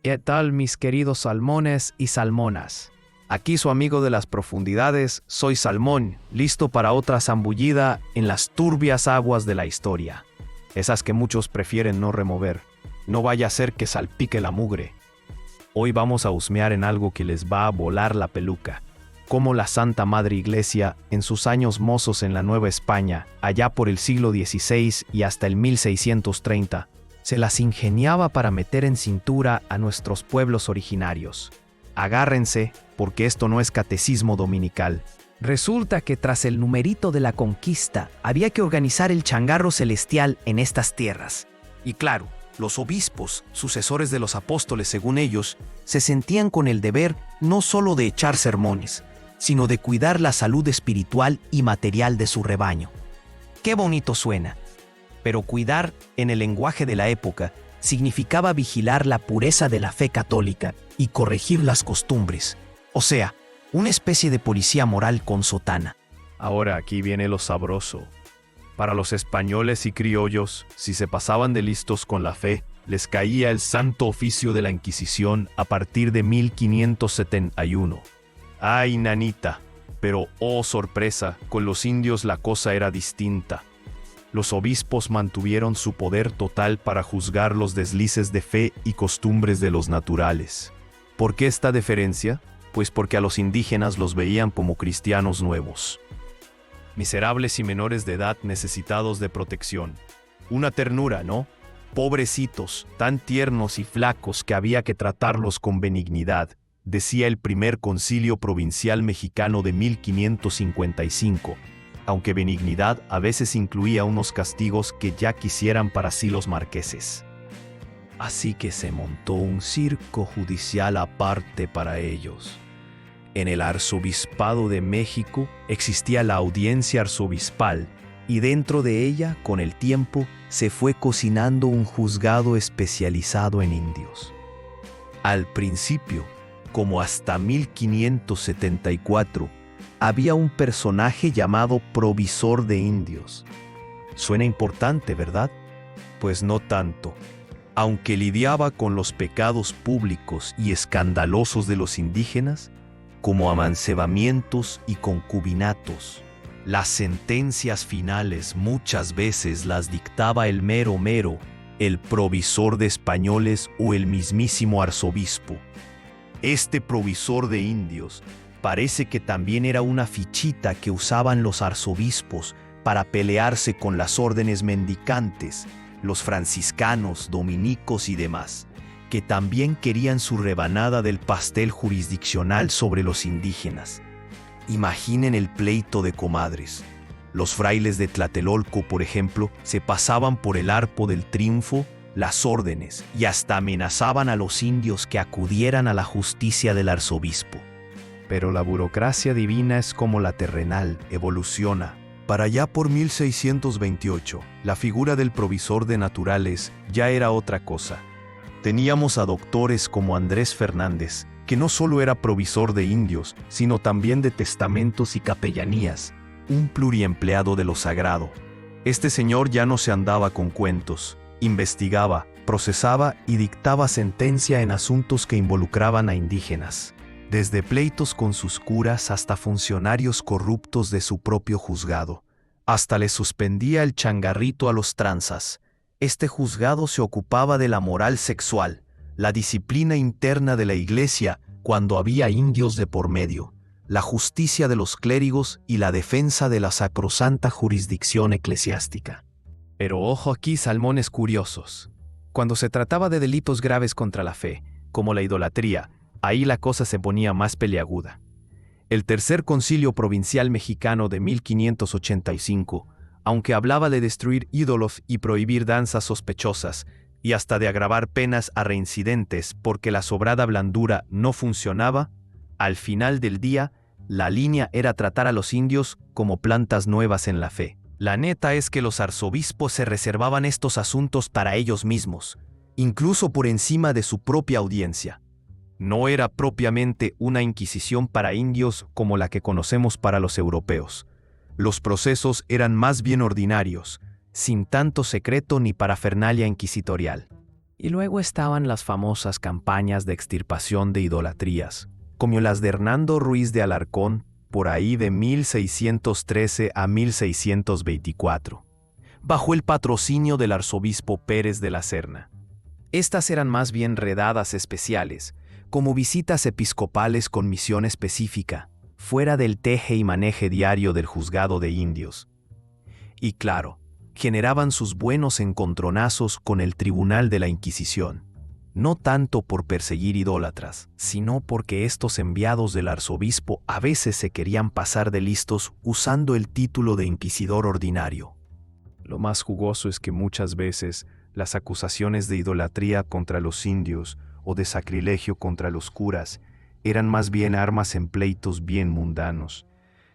¿Qué tal, mis queridos salmones y salmonas? Aquí su amigo de las profundidades, soy Salmón, listo para otra zambullida en las turbias aguas de la historia. Esas que muchos prefieren no remover. No vaya a ser que salpique la mugre. Hoy vamos a husmear en algo que les va a volar la peluca. Cómo la Santa Madre Iglesia, en sus años mozos en la Nueva España, allá por el siglo XVI y hasta el 1630, se las ingeniaba para meter en cintura a nuestros pueblos originarios. Agárrense, porque esto no es catecismo dominical. Resulta que tras el numerito de la conquista, había que organizar el changarro celestial en estas tierras. Y claro, los obispos, sucesores de los apóstoles según ellos, se sentían con el deber no solo de echar sermones, sino de cuidar la salud espiritual y material de su rebaño. ¡Qué bonito suena! Pero cuidar, en el lenguaje de la época, significaba vigilar la pureza de la fe católica y corregir las costumbres. O sea, una especie de policía moral con sotana. Ahora aquí viene lo sabroso. Para los españoles y criollos, si se pasaban de listos con la fe, les caía el santo oficio de la Inquisición a partir de 1571. ¡Ay, nanita! Pero, oh sorpresa, con los indios la cosa era distinta. Los obispos mantuvieron su poder total para juzgar los deslices de fe y costumbres de los naturales. ¿Por qué esta deferencia? Pues porque a los indígenas los veían como cristianos nuevos. Miserables y menores de edad necesitados de protección. Una ternura, ¿no? Pobrecitos, tan tiernos y flacos que había que tratarlos con benignidad, decía el primer concilio provincial mexicano de 1555. Aunque benignidad a veces incluía unos castigos que ya quisieran para sí los marqueses. Así que se montó un circo judicial aparte para ellos. En el arzobispado de México existía la audiencia arzobispal y dentro de ella, con el tiempo, se fue cocinando un juzgado especializado en indios. Al principio, como hasta 1574, había un personaje llamado provisor de indios. Suena importante, ¿verdad? Pues no tanto. Aunque lidiaba con los pecados públicos y escandalosos de los indígenas, como amancebamientos y concubinatos, las sentencias finales muchas veces las dictaba el mero mero, el provisor de españoles o el mismísimo arzobispo. Este provisor de indios parece que también era una fichita que usaban los arzobispos para pelearse con las órdenes mendicantes, los franciscanos, dominicos y demás, que también querían su rebanada del pastel jurisdiccional sobre los indígenas. Imaginen el pleito de comadres. Los frailes de Tlatelolco, por ejemplo, se pasaban por el arpo del triunfo las órdenes y hasta amenazaban a los indios que acudieran a la justicia del arzobispo. Pero la burocracia divina es como la terrenal, evoluciona. Para allá por 1628, la figura del provisor de naturales ya era otra cosa. Teníamos a doctores como Andrés Fernández, que no solo era provisor de indios, sino también de testamentos y capellanías, un pluriempleado de lo sagrado. Este señor ya no se andaba con cuentos, investigaba, procesaba y dictaba sentencia en asuntos que involucraban a indígenas. Desde pleitos con sus curas hasta funcionarios corruptos de su propio juzgado. Hasta le suspendía el changarrito a los tranzas. Este juzgado se ocupaba de la moral sexual, la disciplina interna de la iglesia cuando había indios de por medio, la justicia de los clérigos y la defensa de la sacrosanta jurisdicción eclesiástica. Pero ojo aquí, salmones curiosos. Cuando se trataba de delitos graves contra la fe, como la idolatría, ahí la cosa se ponía más peliaguda. El Tercer Concilio Provincial Mexicano de 1585, aunque hablaba de destruir ídolos y prohibir danzas sospechosas, y hasta de agravar penas a reincidentes porque la sobrada blandura no funcionaba, al final del día, la línea era tratar a los indios como plantas nuevas en la fe. La neta es que los arzobispos se reservaban estos asuntos para ellos mismos, incluso por encima de su propia audiencia. No era propiamente una inquisición para indios como la que conocemos para los europeos. Los procesos eran más bien ordinarios, sin tanto secreto ni parafernalia inquisitorial. Y luego estaban las famosas campañas de extirpación de idolatrías, como las de Hernando Ruiz de Alarcón, por ahí de 1613 a 1624, bajo el patrocinio del arzobispo Pérez de la Serna. Estas eran más bien redadas especiales, como visitas episcopales con misión específica, fuera del teje y maneje diario del juzgado de indios. Y claro, generaban sus buenos encontronazos con el tribunal de la Inquisición, no tanto por perseguir idólatras, sino porque estos enviados del arzobispo a veces se querían pasar de listos usando el título de inquisidor ordinario. Lo más jugoso es que muchas veces las acusaciones de idolatría contra los indios o de sacrilegio contra los curas eran más bien armas en pleitos bien mundanos.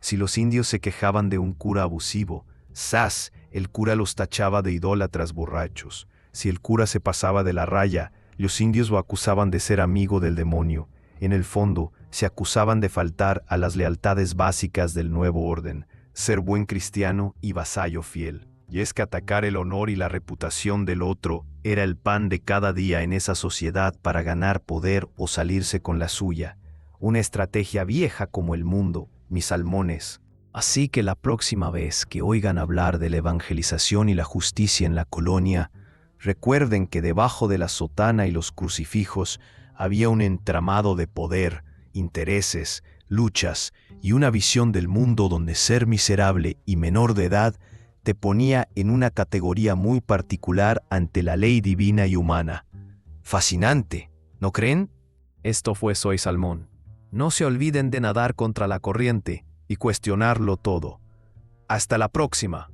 Si los indios se quejaban de un cura abusivo, ¡zas!, el cura los tachaba de idólatras borrachos. Si el cura se pasaba de la raya, los indios lo acusaban de ser amigo del demonio. En el fondo, se acusaban de faltar a las lealtades básicas del nuevo orden, ser buen cristiano y vasallo fiel. Y es que atacar el honor y la reputación del otro era el pan de cada día en esa sociedad para ganar poder o salirse con la suya. Una estrategia vieja como el mundo, mis salmones. Así que la próxima vez que oigan hablar de la evangelización y la justicia en la colonia, recuerden que debajo de la sotana y los crucifijos había un entramado de poder, intereses, luchas y una visión del mundo donde ser miserable y menor de edad te ponía en una categoría muy particular ante la ley divina y humana. Fascinante, ¿no creen? Esto fue Soy Salmón. No se olviden de nadar contra la corriente y cuestionarlo todo. Hasta la próxima.